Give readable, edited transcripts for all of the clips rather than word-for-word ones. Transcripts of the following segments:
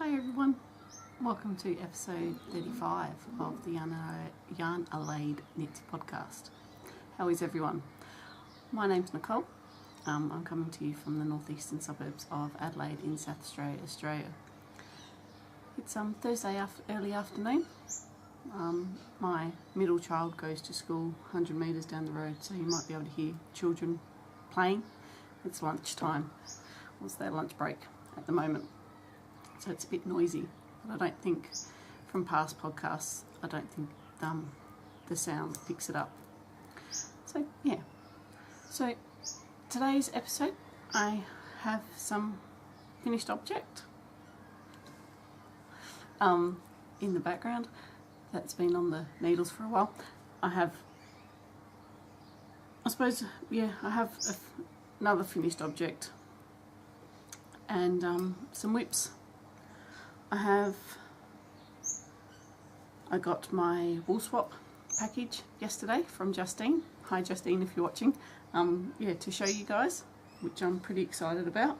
Hi everyone, welcome to episode 35 of the YarnAdelaide Knits podcast. How is everyone? My name's Nicole. I'm coming to you from the northeastern suburbs of Adelaide in South Australia, Australia. It's Thursday early afternoon. My middle child goes to school 100 metres down the road, so you might be able to hear children playing. It's lunchtime. It's their lunch break at the moment. So it's a bit noisy, but I don't think, from past podcasts, I don't think the sound picks it up. So yeah, so today's episode I have some finished object in the background that's been on the needles for a while. I have another finished object and some whips. I got my wool swap package yesterday from Justyna. Hi Justyna, if you're watching. To show you guys, which I'm pretty excited about.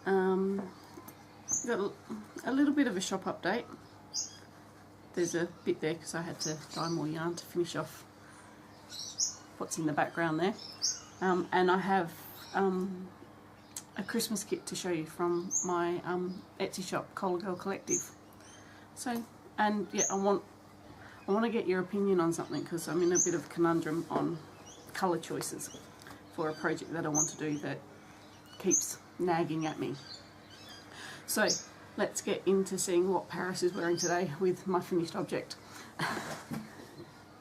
Got a little bit of a shop update. There's a bit there because I had to dye more yarn to finish off what's in the background there. And I have a Christmas kit to show you from my Etsy shop, Colagirl Collective. So, and yeah, I want to get your opinion on something because I'm in a bit of a conundrum on colour choices for a project that I want to do that keeps nagging at me. So let's get into seeing what Paris is wearing today with my finished object.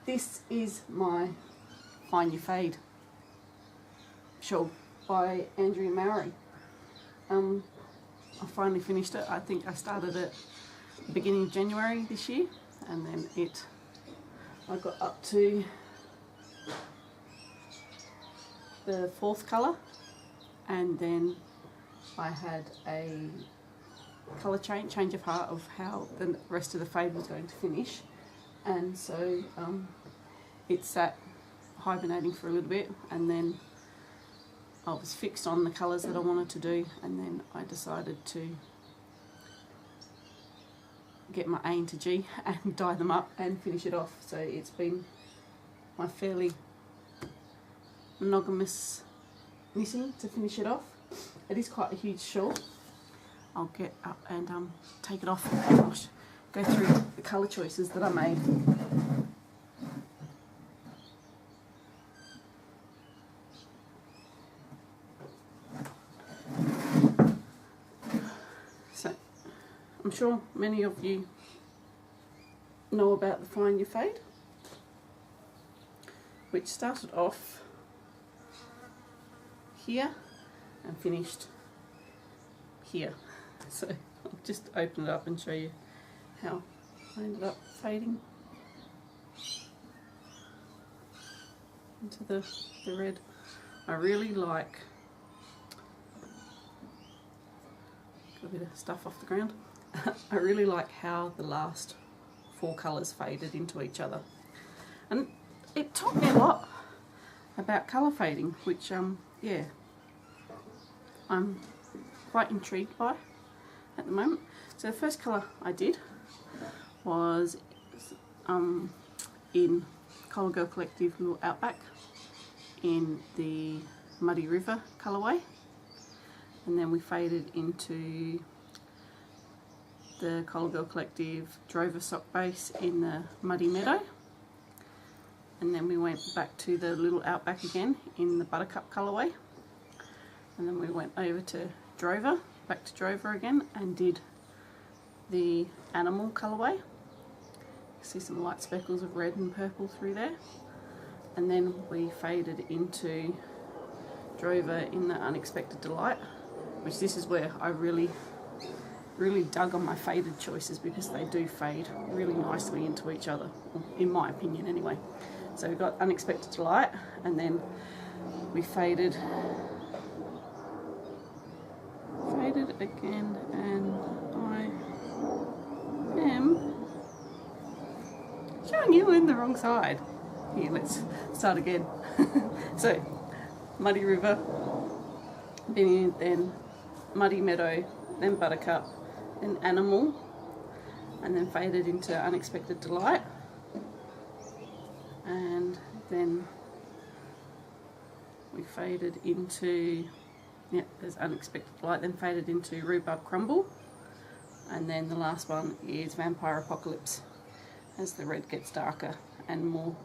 This is my Find Your Fade shawl by Andrea Mowry. I finally finished it. I think I started it the beginning of January this year, and then I got up to the 4th colour, and then I had a colour change of heart of how the rest of the fade was going to finish, and so it sat hibernating for a little bit, and then I was fixed on the colours that I wanted to do, and then I decided to get my A into G and dye them up and finish it off. So it's been my fairly monogamous knitting to finish it off. It is quite a huge shawl. I'll get up and take it off and I'll go through the colour choices that I made. I'm sure many of you know about the Find Your Fade, which started off here and finished here. So I'll just open it up and show you how I ended up fading into the red. I really like, got a bit of stuff off the ground. I really like how the last 4 colours faded into each other, and it taught me a lot about colour fading, which I'm quite intrigued by at the moment. So the first colour I did was in Colagirl Collective Little Outback in the Muddy River colourway, and then we faded into the Colagirl Collective Drover sock base in the Muddy Meadow, and then we went back to the Little Outback again in the Buttercup colourway, and then we went over to Drover, back to Drover again, and did the Animal colourway. You see some light speckles of red and purple through there, and then we faded into Drover in the Unexpected Delight, which this is where I really dug on my faded choices, because they do fade really nicely into each other, in my opinion anyway. So we got Unexpected Delight, and then we faded again, and I am showing you in the wrong side. Here, let's start again. So Muddy River, then Muddy Meadow, then Buttercup, an Animal, and then faded into Unexpected Delight, and then we faded into, yeah, there's Unexpected Delight, then faded into Rhubarb Crumble, and then the last one is Vampire Apocalypse, as the red gets darker and more,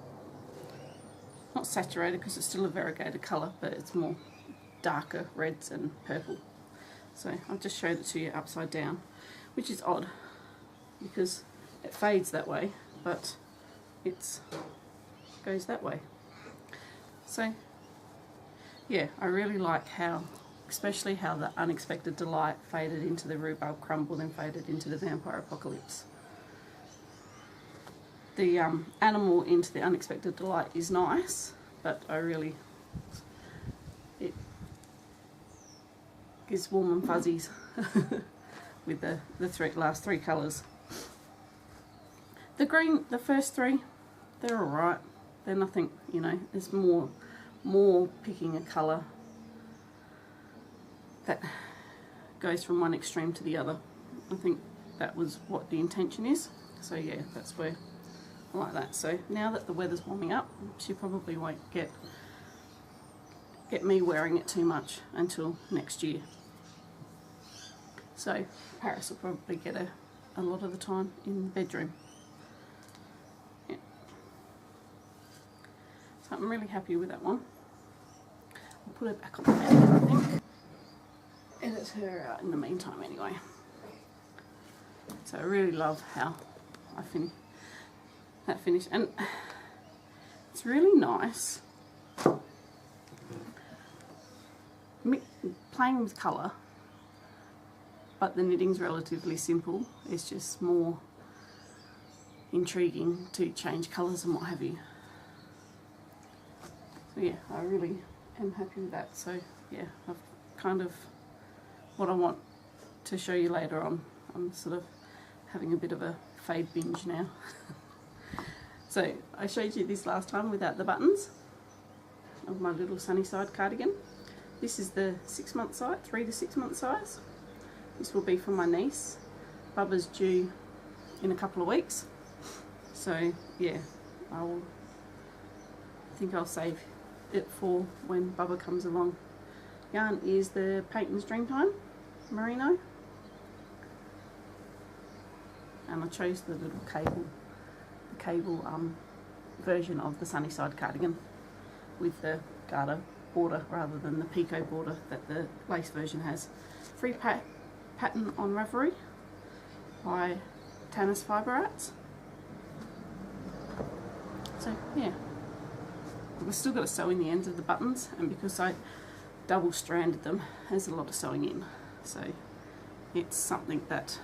not saturated because it's still a variegated colour, but it's more darker reds and purple. So I've just showed it to you upside down, which is odd because it fades that way, but it goes that way. So yeah, I really like how, especially how the Unexpected Delight faded into the Rhubarb Crumble, then faded into the Vampire Apocalypse. The Animal into the Unexpected Delight is nice, but it gives warm and fuzzies with the last three colours. The green, the first three, they're alright. They're nothing, you know, there's more picking a colour that goes from one extreme to the other. I think that was what the intention is. So yeah, that's where I like that. So now that the weather's warming up, she probably won't get me wearing it too much until next year. So Paris will probably get her a lot of the time in the bedroom. Yeah. So I'm really happy with that one. I'll put it back on the bed, I think. Edit her out in the meantime anyway. So I really love how I finished, and it's really nice playing with colour, but the knitting's relatively simple. It's just more intriguing to change colours and what have you. So yeah, I really am happy with that. So yeah, I've kind of what I want to show you later on. I'm sort of having a bit of a fade binge now. So I showed you this last time without the buttons of my little Sunnyside cardigan. This is the 6 month size, 3 to 6 month size. This will be for my niece. Bubba's due in a couple of weeks. So yeah, I think I'll save it for when Bubba comes along. Yarn is the Patons Dreamtime Merino. And I chose the little cable version of the Sunnyside cardigan with the garter border rather than the picot border that the lace version has. Free pattern on Ravelry by Tanis Fibre Arts. So yeah, we've still got to sew in the ends of the buttons, and because I double stranded them, there's a lot of sewing in. So it's something that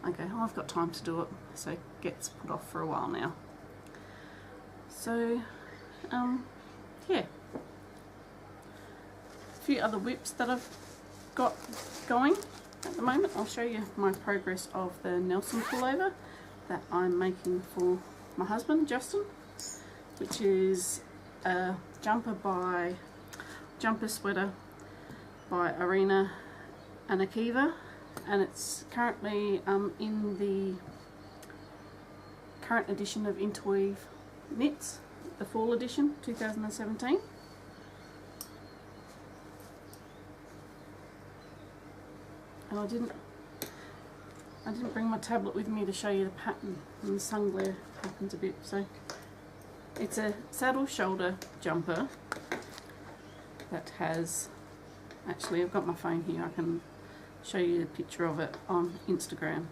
okay, I've got time to do it, so it gets put off for a while now. So, yeah. A few other whips that I've got going at the moment. I'll show you my progress of the Nelson pullover that I'm making for my husband, Justin, which is a jumper sweater by Irina Anikeeva. And it's currently in the current edition of Interweave Knits, the fall edition 2017. And I didn't bring my tablet with me to show you the pattern, and the sun glare happens a bit. So it's a saddle shoulder jumper that has, actually I've got my phone here, I can show you a picture of it on Instagram.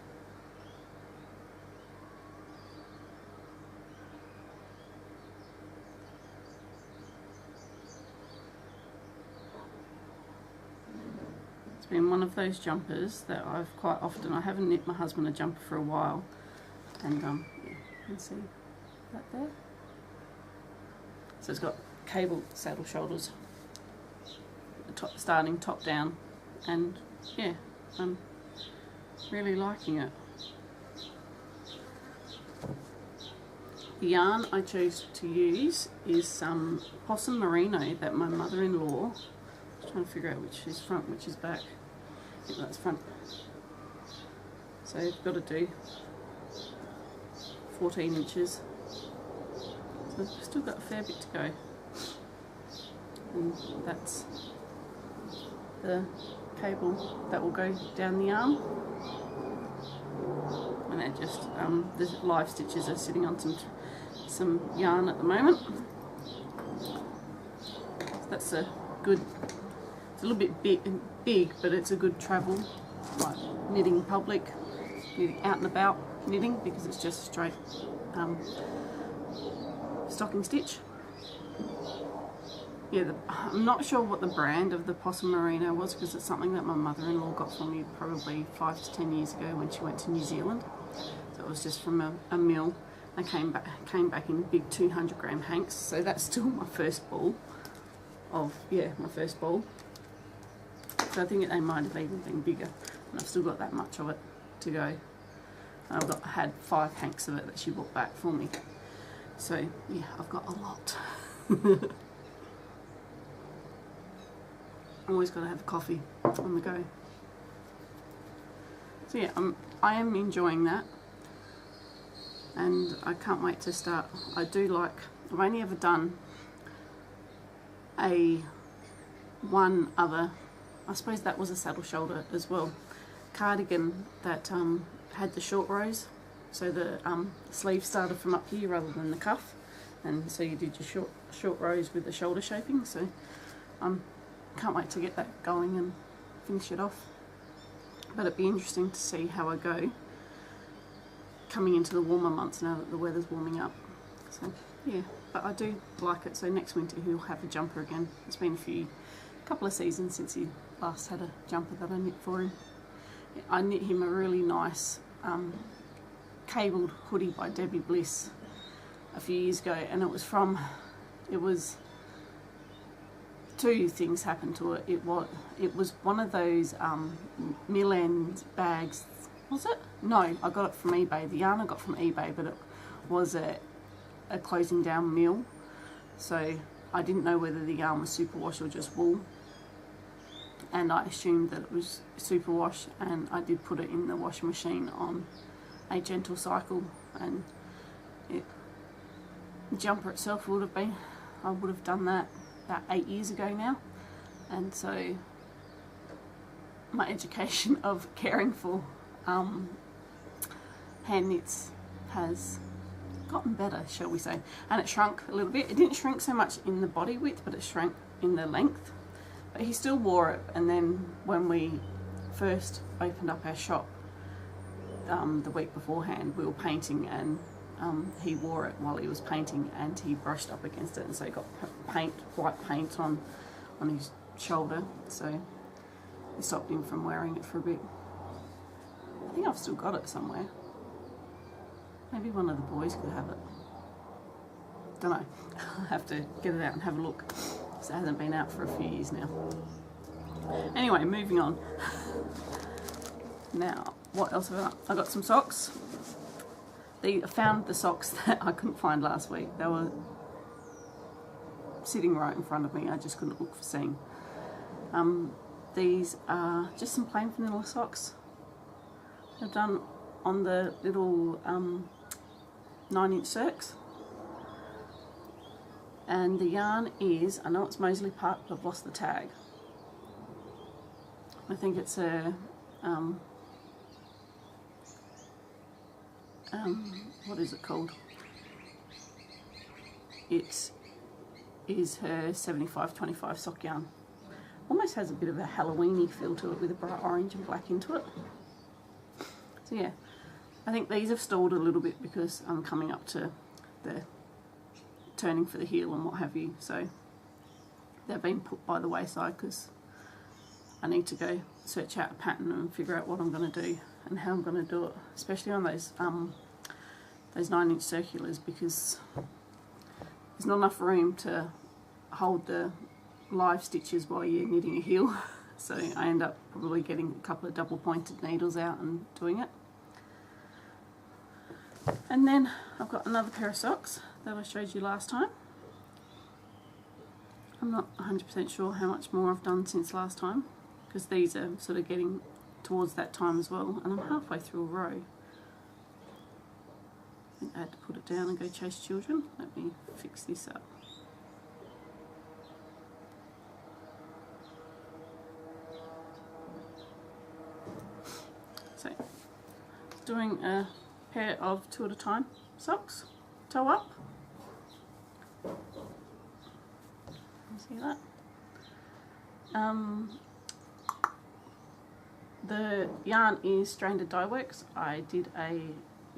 It's been one of those jumpers that I've quite often, I haven't knit my husband a jumper for a while, and yeah, you can see that there. So it's got cable saddle shoulders, starting top down, and yeah, I'm really liking it. The yarn I chose to use is some Possum Merino that my mother-in-law, I'm trying to figure out which is front, which is back. I think that's front. So you've got to do 14 inches. So I've still got a fair bit to go. And that's the cable that will go down the arm. And they're just, the live stitches are sitting on some yarn at the moment. So that's a good, it's a little bit big, but it's a good travel, like knitting public, knitting out and about knitting, because it's just straight stocking stitch. Yeah, I'm not sure what the brand of the Possum Merino was, because it's something that my mother-in-law got for me probably 5 to 10 years ago when she went to New Zealand. So it was just from a mill. I came back in big 200-gram hanks, so that's still my first ball of, yeah, my first ball. So I think they might have even been bigger, and I've still got that much of it to go. I had 5 hanks of it that she brought back for me. So yeah, I've got a lot. Always got to have a coffee on the go. So yeah, I am enjoying that, and I can't wait to start. I do like, I've only ever done one other, I suppose that was a saddle shoulder as well, cardigan that had the short rows, so the sleeve started from up here rather than the cuff, and so you did your short rows with the shoulder shaping. So can't wait to get that going and finish it off. But it'd be interesting to see how I go coming into the warmer months now that the weather's warming up. So yeah, but I do like it. So next winter he'll have a jumper again. It's been a couple of seasons since he last had a jumper that I knit for him. I knit him a really nice cabled hoodie by Debbie Bliss a few years ago, and it was two things happened to it. It was one of those mill end bags, was it? No, I got it from eBay. The yarn I got from eBay, but it was a closing down mill, so I didn't know whether the yarn was superwash or just wool, and I assumed that it was superwash, and I did put it in the washing machine on a gentle cycle, and the jumper itself would have been, I would have done that about 8 years ago now, and so my education of caring for hand knits has gotten better, shall we say. And it shrunk a little bit. It didn't shrink so much in the body width, but it shrank in the length. But he still wore it, and then when we first opened up our shop the week beforehand, we were painting, and he wore it while he was painting, and he brushed up against it, and so he got white paint on his shoulder, so it stopped him from wearing it for a bit. I think I've still got it somewhere. Maybe one of the boys could have it. Don't know. I'll have to get it out and have a look. So it hasn't been out for a few years now. Anyway, moving on. Now, what else have I got? I got some socks. I found the socks that I couldn't find last week. They were sitting right in front of me. I just couldn't look for seeing. These are just some plain vanilla socks. They're done on the little 9-inch circs. And the yarn is, I know it's Mosley Park, but I've lost the tag. I think it's a what is it called? It is her 75-25 sock yarn. Almost has a bit of a Halloween-y feel to it, with a bright orange and black into it. So yeah, I think these have stalled a little bit because I'm coming up to the turning for the heel and what have you, so they've been put by the wayside because I need to go search out a pattern and figure out what I'm going to do and how I'm going to do it, especially on those 9-inch circulars, because there's not enough room to hold the live stitches while you're knitting a heel, so I end up probably getting a couple of double pointed needles out and doing it. And then I've got another pair of socks that I showed you last time. I'm not 100% sure how much more I've done since last time, because these are sort of getting towards that time as well, and I'm halfway through a row. I think I had to put it down and go chase children. Let me fix this up. So, doing a pair of 2 at a time socks, toe up. See that? The yarn is Stranded Dyeworks. I did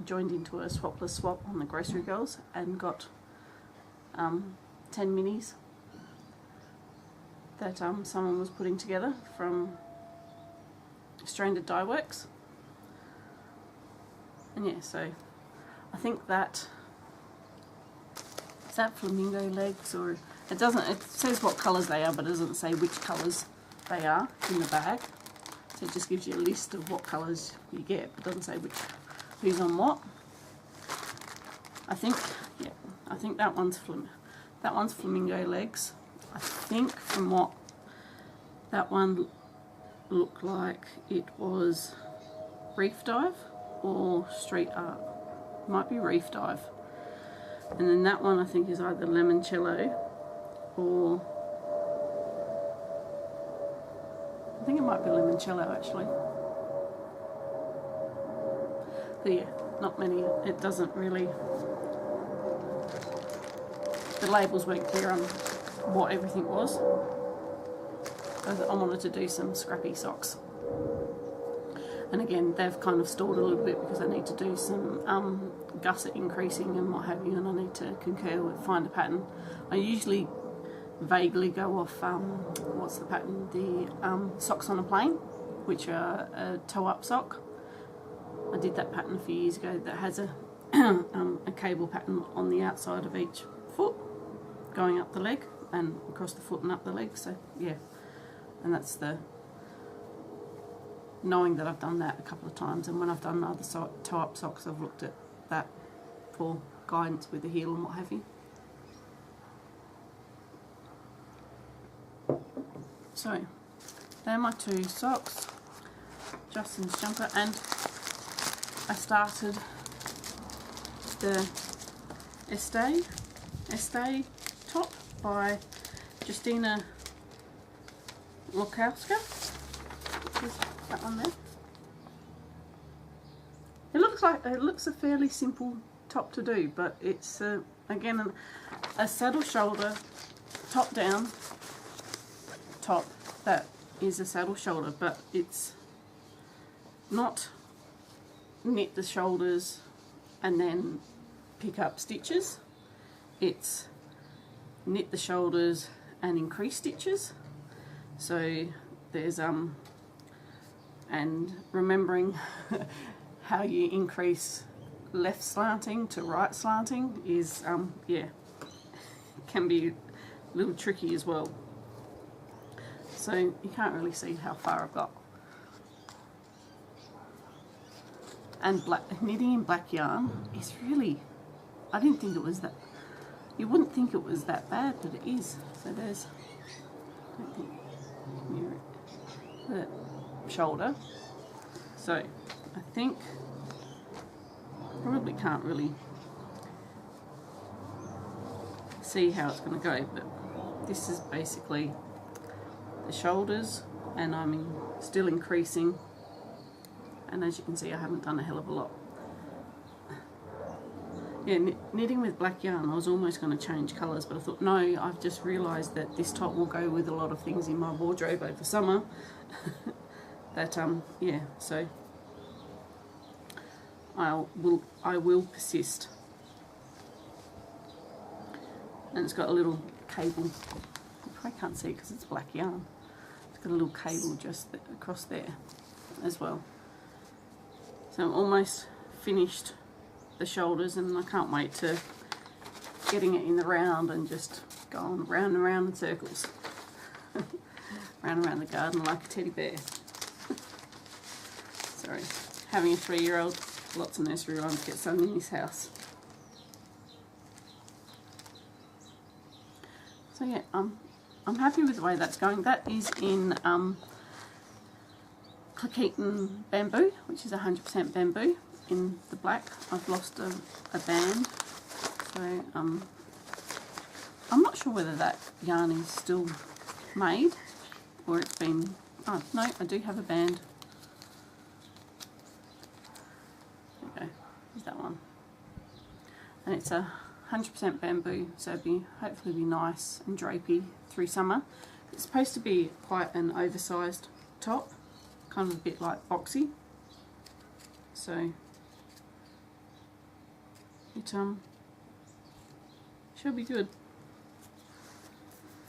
joined into a swapless swap on the Grocery Girls and got 10 minis that someone was putting together from Stranded Dyeworks. And yeah, so I think that is that flamingo legs, or it doesn't. It says what colours they are, but it doesn't say which colours they are in the bag. So it just gives you a list of what colours you get, but it doesn't say who's on what. I think, yeah, I think that one's flamingo legs. I think from what that one looked like, it was Reef Dive or Street Art. Might be Reef Dive. And then that one I think is either Limoncello or I think it might be Limoncello actually. But yeah, not many. It doesn't really. The labels weren't clear on what everything was. I wanted to do some Scrappy socks. And again, they've kind of stalled a little bit because I need to do some gusset increasing and what have you, and I need to find a pattern. I usually vaguely go off, what's the pattern? The Socks on a Plane, which are a toe-up sock. I did that pattern a few years ago that has a cable pattern on the outside of each foot, going up the leg and across the foot and up the leg. So yeah, and that's the knowing that I've done that a couple of times, and when I've done other toe-up socks, I've looked at that for guidance with the heel and what have you. So, they're my 2 socks, Justin's jumper, and I started the Este top by Justyna Lorkowska, which is that one there. It looks a fairly simple top to do, but it's again a saddle shoulder top down top that is a saddle shoulder, but it's not knit the shoulders and then pick up stitches. It's knit the shoulders and increase stitches. So there's and remembering how you increase left slanting to right slanting is yeah, can be a little tricky as well. So you can't really see how far I've got. And knitting in black yarn is really, I didn't think it was that, you wouldn't think it was that bad, but it is. So there's, I don't think, near it, the shoulder. So I think, probably can't really see how it's going to go, but this is basically the shoulders, and I'm still increasing, and as you can see I haven't done a hell of a lot. Yeah, knitting with black yarn, I was almost going to change colours, but I thought no, I've just realised that this top will go with a lot of things in my wardrobe over summer. That yeah, so I will persist. And it's got a little cable, you probably can't see because it's black yarn. It's got a little cable just across there as well. So I'm almost finished the shoulders, and I can't wait to getting it in the round and just going round and round in circles. Round and around the garden like a teddy bear. Sorry, having a 3-year-old, lots of nursery rhymes get sung in his house. So yeah, I'm happy with the way that's going. That is in Cleckheaton bamboo, which is 100% bamboo in the black. I've lost a band, so I'm not sure whether that yarn is still made or it's been, oh no, I do have a band. There we go, there's that one. And it's a 100% bamboo, so it'll be hopefully be nice and drapey through summer. It's supposed to be quite an oversized top, kind of a bit like boxy, so it should be good.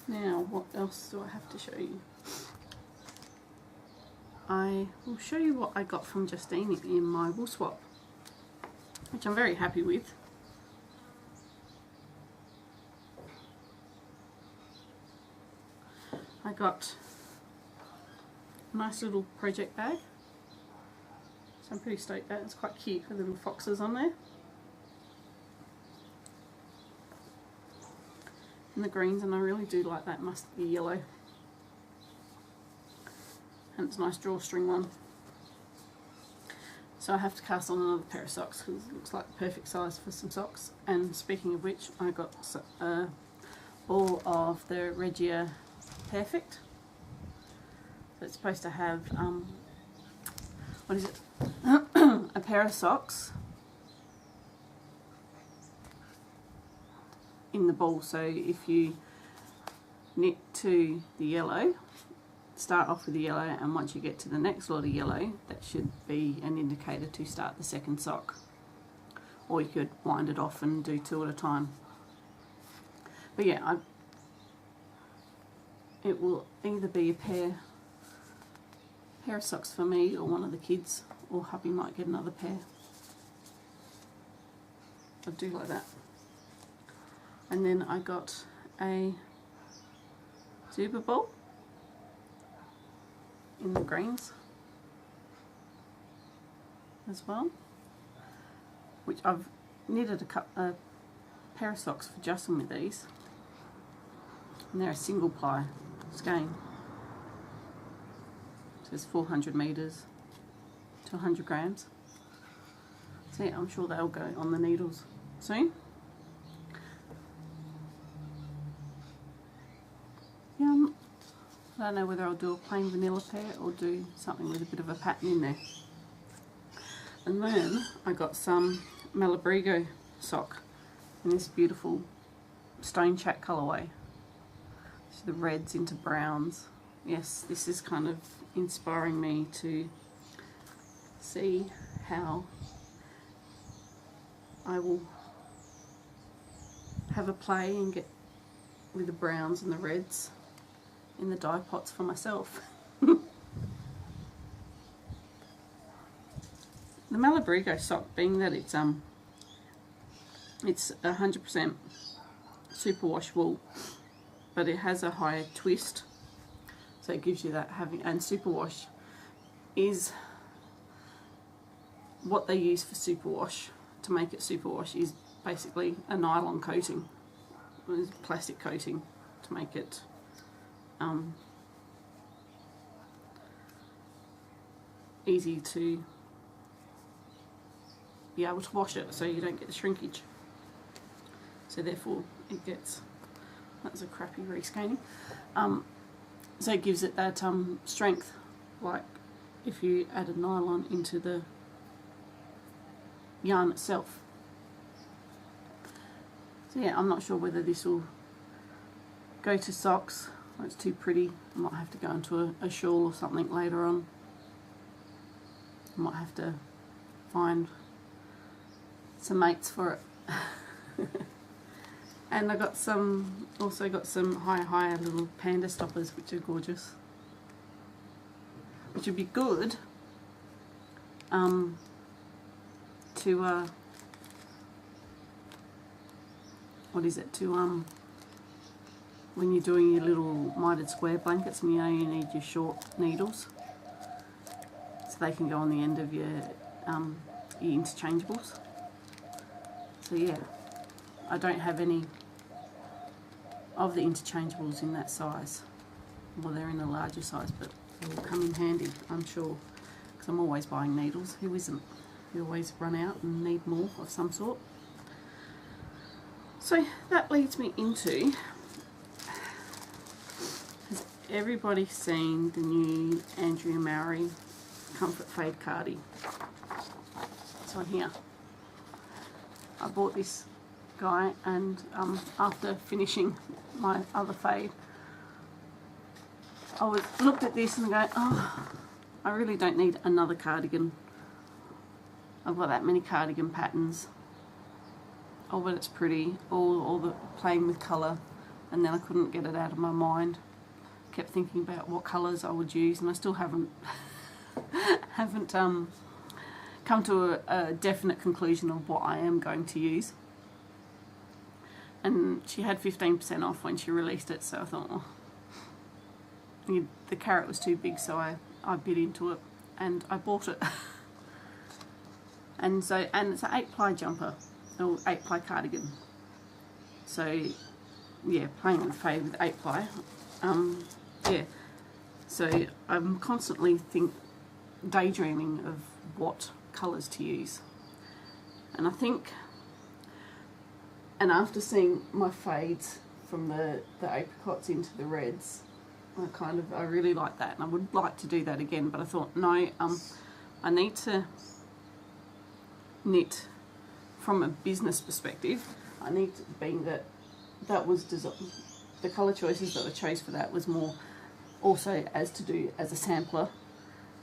Now what else do I have to show you? I will show you what I got from Justyna in my wool swap, which I'm very happy with. I got a nice little project bag, so I'm pretty stoked that it's quite cute with little foxes on there. And the greens, and I really do like that mustardy yellow. And it's a nice drawstring one. So I have to cast on another pair of socks because it looks like the perfect size for some socks. And speaking of which, I got all of the Regia Perfect. So it's supposed to have, what is it? A pair of socks in the ball. So if you knit to the yellow, start off with the yellow, and once you get to the next lot of yellow, that should be an indicator to start the second sock. Or you could wind it off and do two at a time. But yeah, it will either be a pair of socks for me or one of the kids, or hubby might get another pair. I do like that. And then I got a zebra ball in the greens as well, which I've knitted a pair of socks for Justin with these, and they're a single ply skein. So it's 400 metres to 100 grams. So yeah, I'm sure they'll go on the needles soon. Yeah, I don't know whether I'll do a plain vanilla pair or do something with a bit of a pattern in there. And then I got some Malabrigo sock in this beautiful stone chat colourway. So the reds into browns. Yes, this is kind of inspiring me to see how I will have a play and get with the browns and the reds in the dye pots for myself. The Malabrigo sock, being that it's 100% superwash wool, but it has a higher twist, so it gives you that having, and superwash is what they use for superwash. To make it superwash is basically a nylon coating, it's plastic coating to make it easy to be able to wash it, so you don't get the shrinkage. So therefore it gets, that's a crappy rescanning. So it gives it that strength, like if you added nylon into the yarn itself. So yeah, I'm not sure whether this will go to socks, or it's too pretty. I might have to go into a shawl or something later on. I might have to find some mates for it. And I got some, also got some higher little panda stoppers, which are gorgeous. Which would be good to what is it, to when you're doing your little mitered square blankets and you know you need your short needles, so they can go on the end of your interchangeables. So yeah, I don't have any of the interchangeables in that size. Well, they're in a larger size, but they will come in handy, I'm sure. because I'm always buying needles. Who isn't? You always run out and need more of some sort. So that leads me into, has everybody seen the new Andrea Mowry Comfort Fade Cardigan? It's on here. I bought this guy, and after finishing my other fade, I looked at this and go, oh, I really don't need another cardigan. I've got that many cardigan patterns. Oh, but it's pretty. All the playing with colour, and then I couldn't get it out of my mind. Kept thinking about what colours I would use, and I still haven't come to a definite conclusion of what I am going to use. And she had 15% off when she released it, so I thought, oh, the carrot was too big, so I bit into it and I bought it. And it's an 8-ply jumper, or 8-ply cardigan. So yeah, playing with the fade with 8-ply. Yeah, so I'm constantly daydreaming of what colours to use, and I think, and after seeing my fades from the apricots into the reds, I really like that, and I would like to do that again, but I thought, no, I need to knit from a business perspective. I need to, being that was the colour choices that I chose for that was more also as a sampler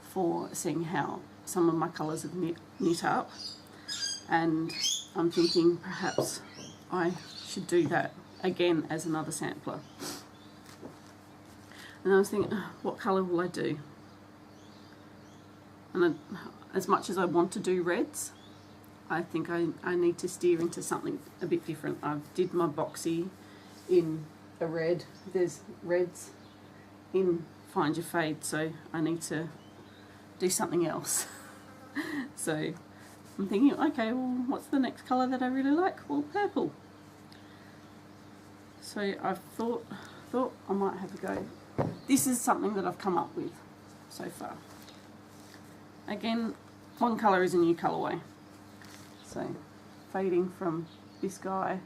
for seeing how some of my colours have knit up, and I'm thinking perhaps I should do that again as another sampler. And I was thinking, oh, what colour will I do? And as much as I want to do reds, I think I need to steer into something a bit different. I did my boxy in a red. There's reds in Find Your Fade, so I need to do something else. So I'm thinking, okay, well, what's the next colour that I really like? Well, purple. So I thought I might have a go. This is something that I've come up with so far. Again, one colour is a new colourway. So fading from this guy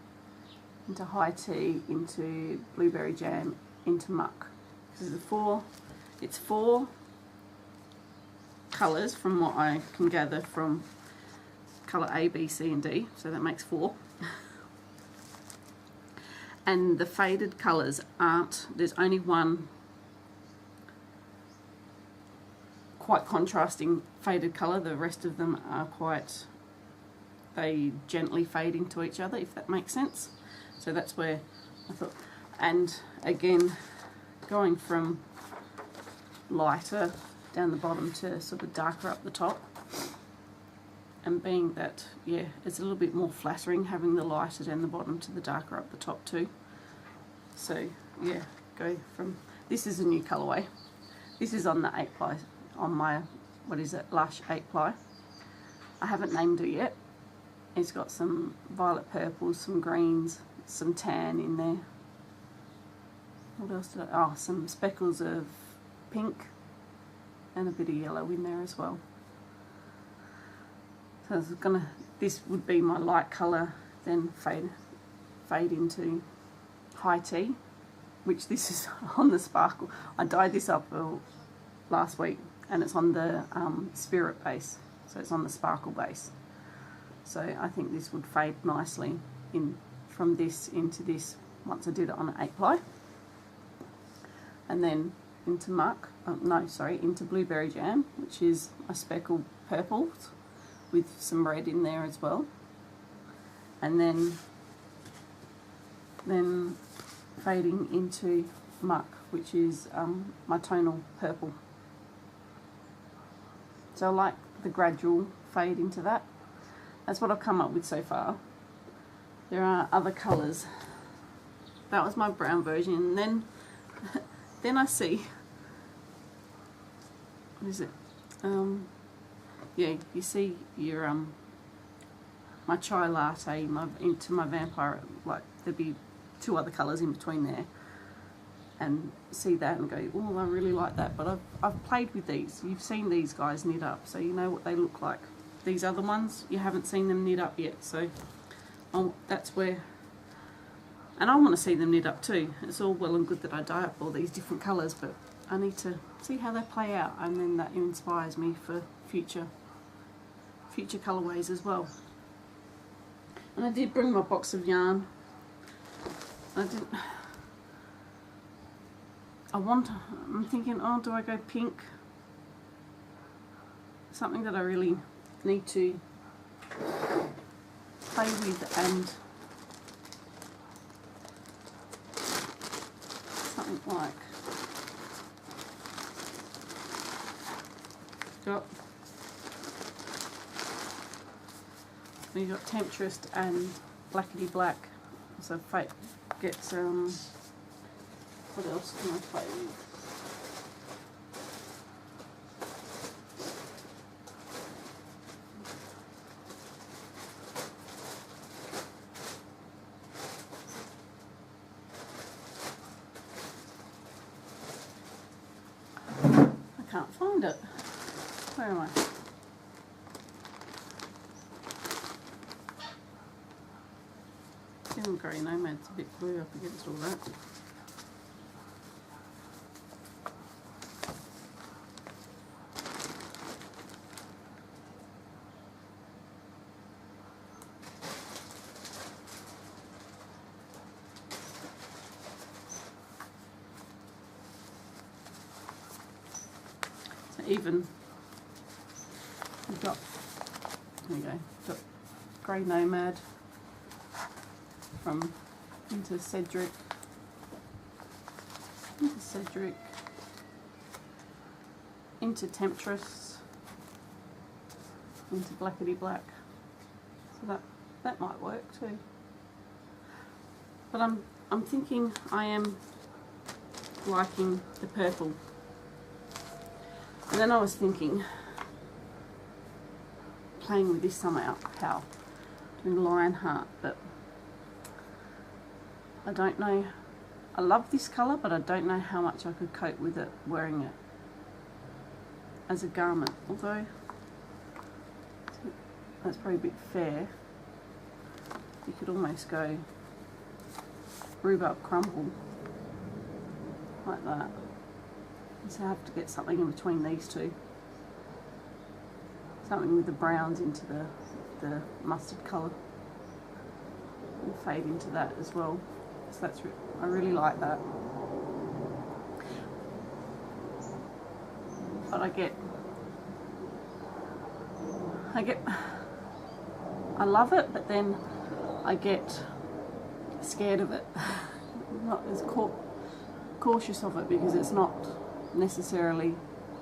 into high tea, into blueberry jam, into muck. This is it's four colours from what I can gather from colour A, B, C and D, so that makes 4. And the faded colours there's only one quite contrasting faded colour. The rest of them are they gently fade into each other, if that makes sense. So that's where I thought, and again, going from lighter down the bottom to sort of darker up the top, and being that, yeah, it's a little bit more flattering having the lighter down the bottom to the darker up the top too. So yeah, go from, this is a new colourway. This is on the 8-ply, on my, what is it, Lush 8-ply. I haven't named it yet. It's got some violet purples, some greens, some tan in there. What else did I, oh, some speckles of pink and a bit of yellow in there as well. So I was this would be my light colour, then fade into high tea, which this is on the sparkle. I dyed this up last week, and it's on the spirit base, so it's on the sparkle base. So I think this would fade nicely in from this into this once I did it on an 8-ply. And then into muck, into blueberry jam, which is a speckled purple with some red in there as well. And then fading into muck, which is my tonal purple. So I like the gradual fade into that. That's what I've come up with so far. There are other colours. That was my brown version, and then I see, what is it? Yeah, you see your my chai latte, into my vampire, like there'd be 2 other colours in between there. and see that and go, oh, I really like that. But I've played with these. You've seen these guys knit up, so you know what they look like. These other ones, you haven't seen them knit up yet, so that's where, and I want to see them knit up too. It's all well and good that I dye up all these different colours, but I need to see how they play out, and then that inspires me for future colourways as well. And I did bring my box of yarn. I'm thinking, oh, do I go pink? Something that I really need to play with, and something like, we got Temptress and Blackety Black, so get what else can I play with? I can't find it. Where am I? Even Grey Nomad's a bit blue up against all that. So even we've got, there we go, got Grey Nomad from into Cedric, into Temptress, into Blackety Black. So that might work too. But I'm thinking I am liking the purple. And then I was thinking, playing with this somehow, doing Lionheart, but I don't know. I love this colour, but I don't know how much I could cope with it wearing it as a garment. Although that's probably a bit fair. You could almost go Rhubarb Crumble like that. So I have to get something in between these two. Something with the browns into the mustard colour and fade into that as well. So that's I really like that. But I love it, but then I get scared of it. I'm not as cautious of it because it's not necessarily,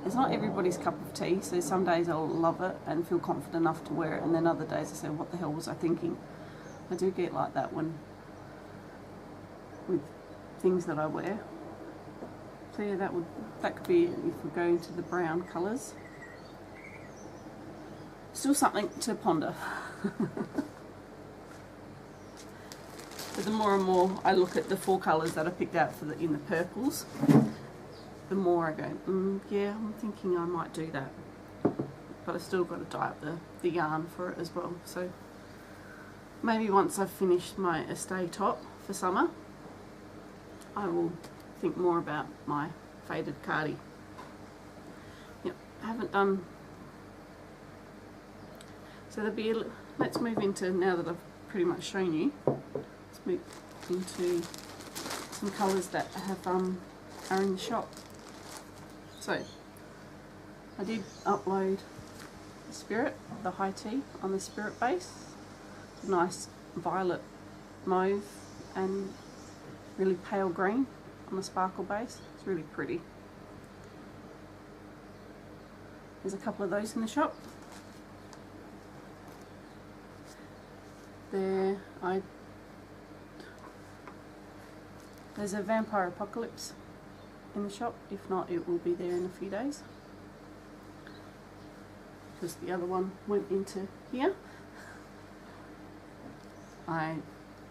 it's not everybody's cup of tea. So some days I'll love it and feel confident enough to wear it, and then other days I say, what the hell was I thinking? I do get like that with things that I wear. So yeah, that could be it if we go into the brown colours. Still something to ponder. But the more and more I look at the 4 colours that I picked out for in the purples, the more I go, yeah, I'm thinking I might do that. But I still got to dye up the yarn for it as well. So maybe once I've finished my Este top for summer, I will think more about my faded cardi. Yep, I haven't done. So there'll be let's move into, now that I've pretty much shown you, let's move into some colours that have are in the shop. So I did upload the Spirit, the high tea on the Spirit base. It's a nice violet mauve and really pale green on the sparkle base. It's really pretty. There's a couple of those in the shop. There's a Vampire Apocalypse in the shop. If not, it will be there in a few days, because the other one went into here. I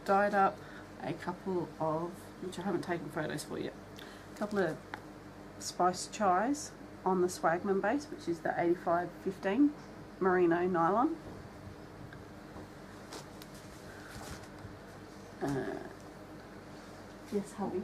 dyed up a couple of, which I haven't taken photos for yet, a couple of spiced chais on the Swagman base, which is the 8515 Merino nylon. Yes, hubby.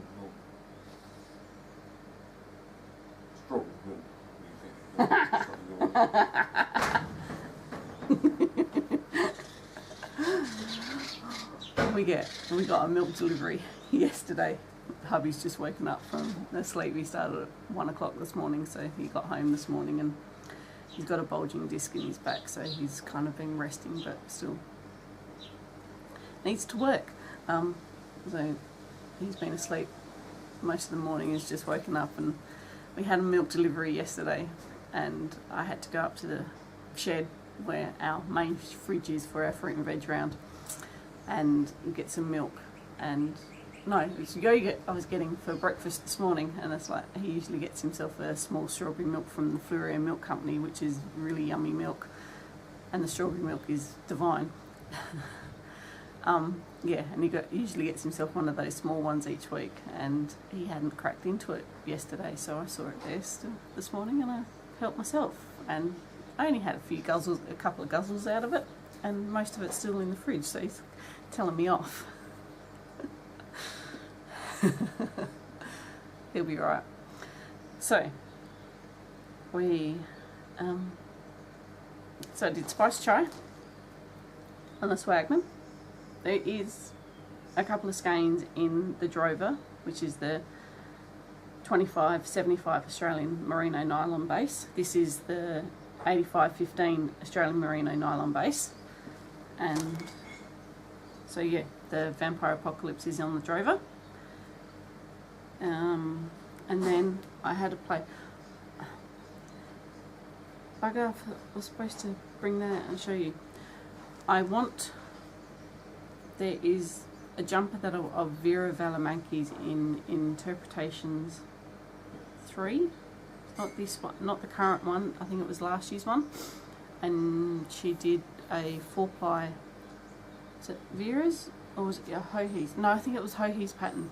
We got a milk delivery yesterday. Hubby's just woken up from the sleep. He started at 1 o'clock this morning, so he got home this morning and he's got a bulging disc in his back, so he's kind of been resting, but still needs to work. So he's been asleep most of the morning. He's just woken up, and we had a milk delivery yesterday, and I had to go up to the shed where our main fridge is for our fruit and veg round and get some milk. And no, it was yogurt I was getting for breakfast this morning, and it's like he usually gets himself a small strawberry milk from the Fluria Milk Company, which is really yummy milk, and the strawberry milk is divine. Yeah, and he usually gets himself one of those small ones each week, and he hadn't cracked into it yesterday, so I saw it there still this morning, and I helped myself, and I only had a couple of guzzles out of it, and most of it's still in the fridge, so he's telling me off. He'll be right. So I did spice chai on the Swagman. There is a couple of skeins in the Drover, which is the 2575 Australian Merino nylon base. This is the 8515 Australian Merino nylon base. And so yeah, the Vampire Apocalypse is on the Drover. And then I had to play. Bugger, I was supposed to bring that and show you. There is a jumper that of Vera Valamanki's in Interpretations 3. Not this one, not the current one. I think it was last year's one. And she did a 4-ply. Is it Vera's or was it Hohi's? No, I think it was Hohi's pattern.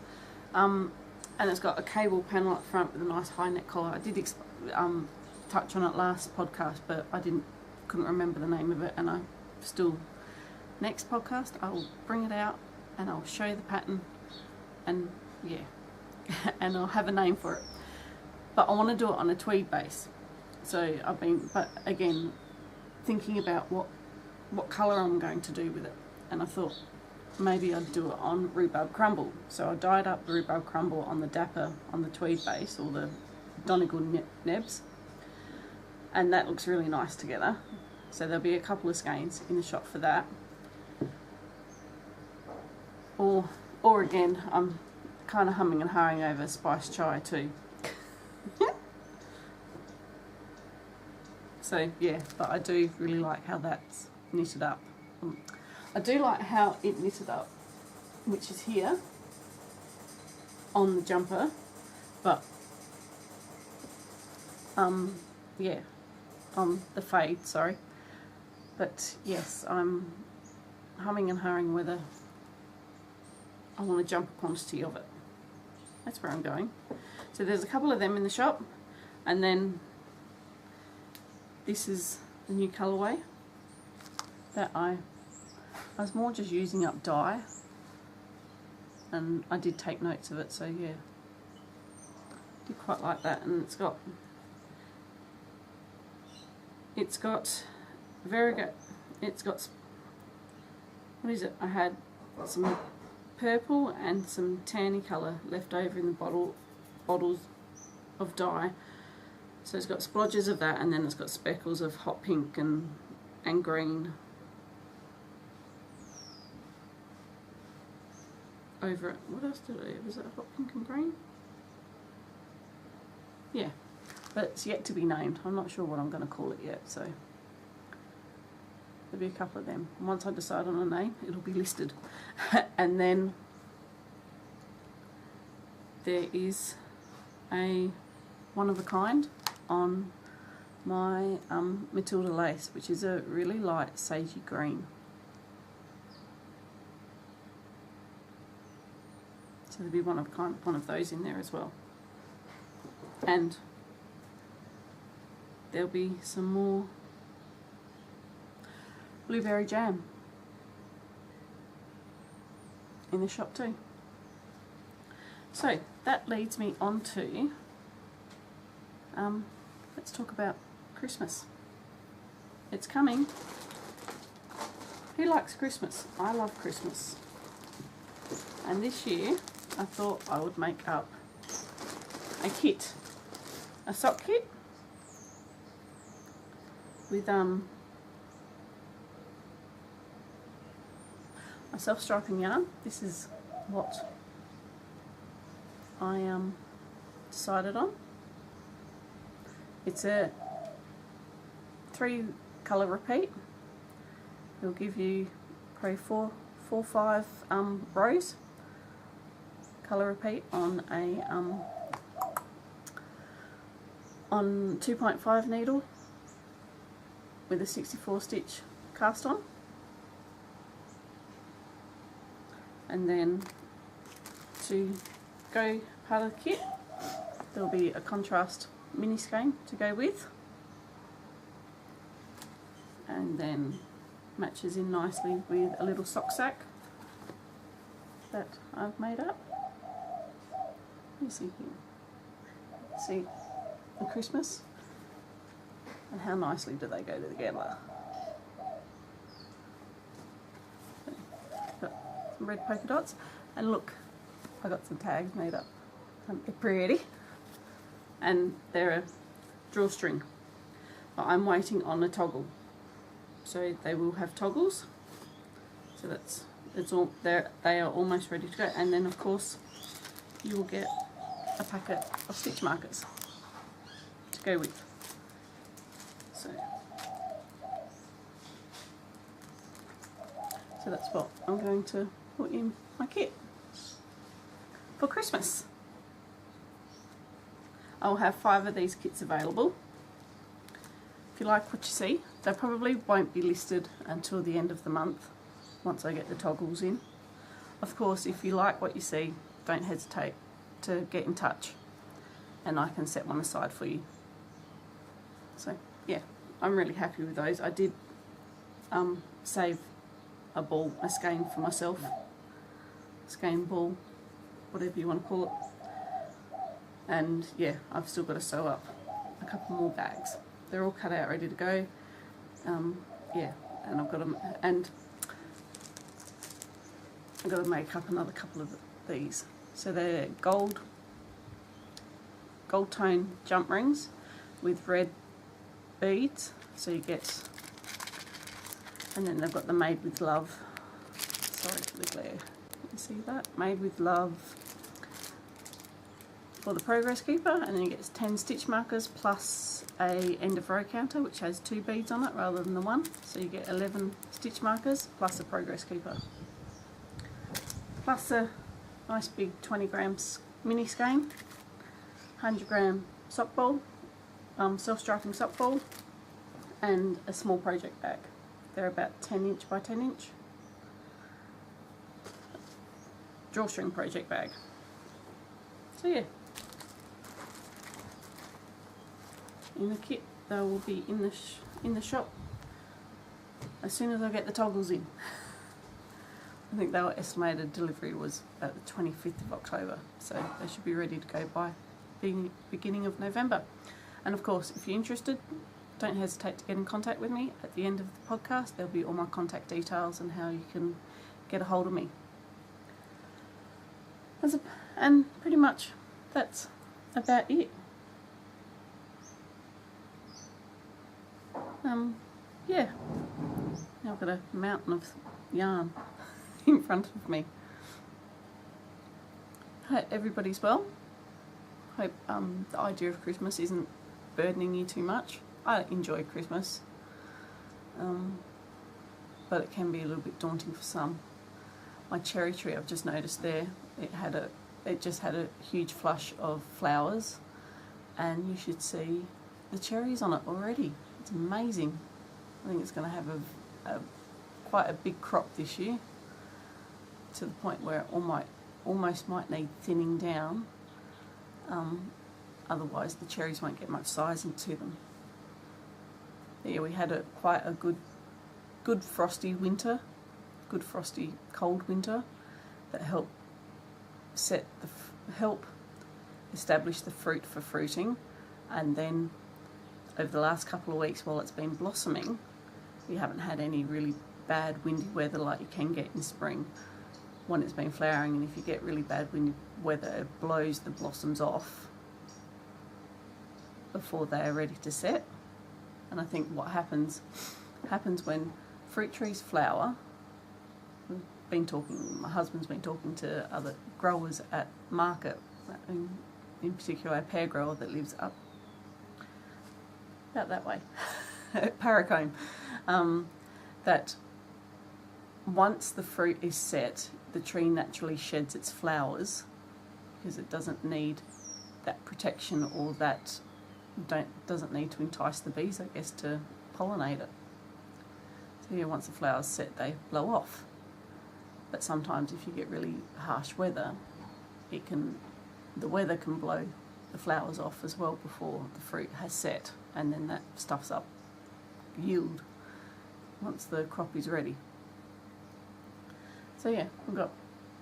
And it's got a cable panel up front with a nice high neck collar. I did touch on it last podcast, but I couldn't remember the name of it, and I still. Next podcast, I will bring it out and I'll show you the pattern, and yeah, and I'll have a name for it. But I want to do it on a tweed base. So but again, thinking about what colour I'm going to do with it, and I thought maybe I'd do it on Rhubarb Crumble. So I dyed up the Rhubarb Crumble on the Dapper on the tweed base, or the Donegal nebs, and that looks really nice together. So there'll be a couple of skeins in the shop for that. Or again, I'm kind of humming and hawing over spice chai too. So yeah, but I do really like how that's knitted up. I do like how it knitted up, which is here on the jumper, but yeah, on the fade, sorry. But yes, I'm humming and hawing whether I want to jump a quantity of it. That's where I'm going. So there's a couple of them in the shop, and then this is the new colourway that I was more just using up dye, and I did take notes of it, so yeah, did quite like that. And it's got variegated, it's got, what is it, I had some purple and some tanny colour left over in the bottles of dye, so it's got splodges of that, and then it's got speckles of hot pink and green over it. What else did I do? Was it hot pink and green? Yeah, but it's yet to be named. I'm not sure what I'm going to call it yet, so there'll be a couple of them. And once I decide on a name, it'll be listed. And then there is a one of a kind on my Matilda lace, which is a really light sagey green. So there'll be one of those in there as well. And there'll be some more blueberry jam in the shop too. So that leads me on to let's talk about Christmas. It's coming. Who likes Christmas? I love Christmas. And this year I thought I would make up a kit, a sock kit with a self-striping yarn. This is what I decided on. It's a 3 colour repeat. It'll give you probably 5 rows colour repeat on a on 2.5 needle with a 64 stitch cast on. And then to go part of the kit, there'll be a contrast mini skein to go with, and then matches in nicely with a little sock sack that I've made up. Let me see here. See the Christmas and how nicely do they go together. Got some red polka dots, and look, I got some tags made up. They're pretty, and they're a drawstring. But I'm waiting on a toggle, so they will have toggles. So it's all there. They are almost ready to go, and then of course you will get a packet of stitch markers to go with. So that's what I'm going to put in my kit for Christmas. I'll have 5 of these kits available. If you like what you see, they probably won't be listed until the end of the month once I get the toggles in. Of course, if you like what you see, don't hesitate to get in touch and I can set one aside for you. So yeah, I'm really happy with those. I did save a skein for myself, skein ball, whatever you want to call it. And yeah, I've still got to sew up a couple more bags. They're all cut out, ready to go. Yeah, and I've got to make up another couple of these. So they're gold tone jump rings with red beads. So you get, and then they've got the Made with Love. Sorry for the glare. You see that? Made with Love for the Progress Keeper, and then you get 10 stitch markers plus a end of row counter which has 2 beads on it rather than the 1, so you get 11 stitch markers plus a Progress Keeper, plus a nice big 20 grams mini skein, 100 gram sock ball, self-striping sock ball, and a small project bag. They're about 10 inch by 10 inch drawstring project bag. So yeah, in the kit they will be in the shop as soon as I get the toggles in. I think their estimated delivery was at the 25th of October, so they should be ready to go by the beginning of November. And of course, if you're interested, don't hesitate to get in contact with me. At the end of the podcast there'll be all my contact details and how you can get a hold of me. And pretty much that's about it. Yeah, now I've got a mountain of yarn in front of me. Hope everybody's well. Hope the idea of Christmas isn't burdening you too much. I enjoy Christmas, but it can be a little bit daunting for some. My cherry tree, I've just noticed there, it just had a huge flush of flowers, and you should see the cherries on it already. It's amazing. I think it's going to have quite a big crop this year, to the point where it almost might need thinning down otherwise the cherries won't get much size into them. Yeah, we had quite a good frosty winter, good frosty cold winter that helped help establish the fruit for fruiting, and then over the last couple of weeks while it's been blossoming, we haven't had any really bad windy weather like you can get in spring when it's been flowering, and if you get really bad windy weather it blows the blossoms off before they are ready to set. And I think what happens when fruit trees flower, my husband's been talking to other growers at market, in particular a pear grower that lives up about that way, at Paracombe, that once the fruit is set, the tree naturally sheds its flowers because it doesn't need that protection, or that doesn't need to entice the bees, I guess, to pollinate it. So yeah, once the flowers set, they blow off. But sometimes if you get really harsh weather, the weather can blow the flowers off as well before the fruit has set, and then that stuffs up yield once the crop is ready. So yeah, we've got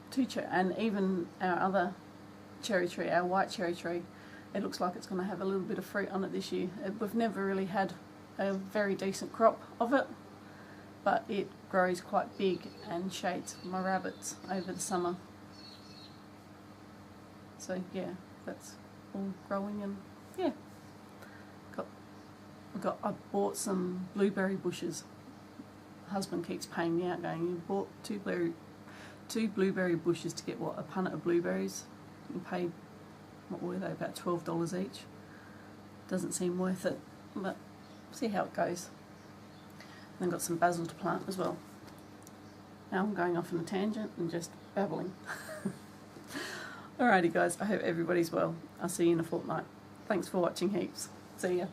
two and even our other cherry tree, our white cherry tree, it looks like it's going to have a little bit of fruit on it this year. We've never really had a very decent crop of it, but it grows quite big and shades my rabbits over the summer. So yeah, that's all growing, and yeah, I bought some blueberry bushes. Husband keeps paying me out, going, you bought two blueberry bushes to get what, a punnet of blueberries? You paid, what were they, about $12 each. Doesn't seem worth it, but see how it goes. And I've got some basil to plant as well. Now I'm going off on a tangent and just babbling. Alrighty guys, I hope everybody's well. I'll see you in a fortnight. Thanks for watching heaps. See ya.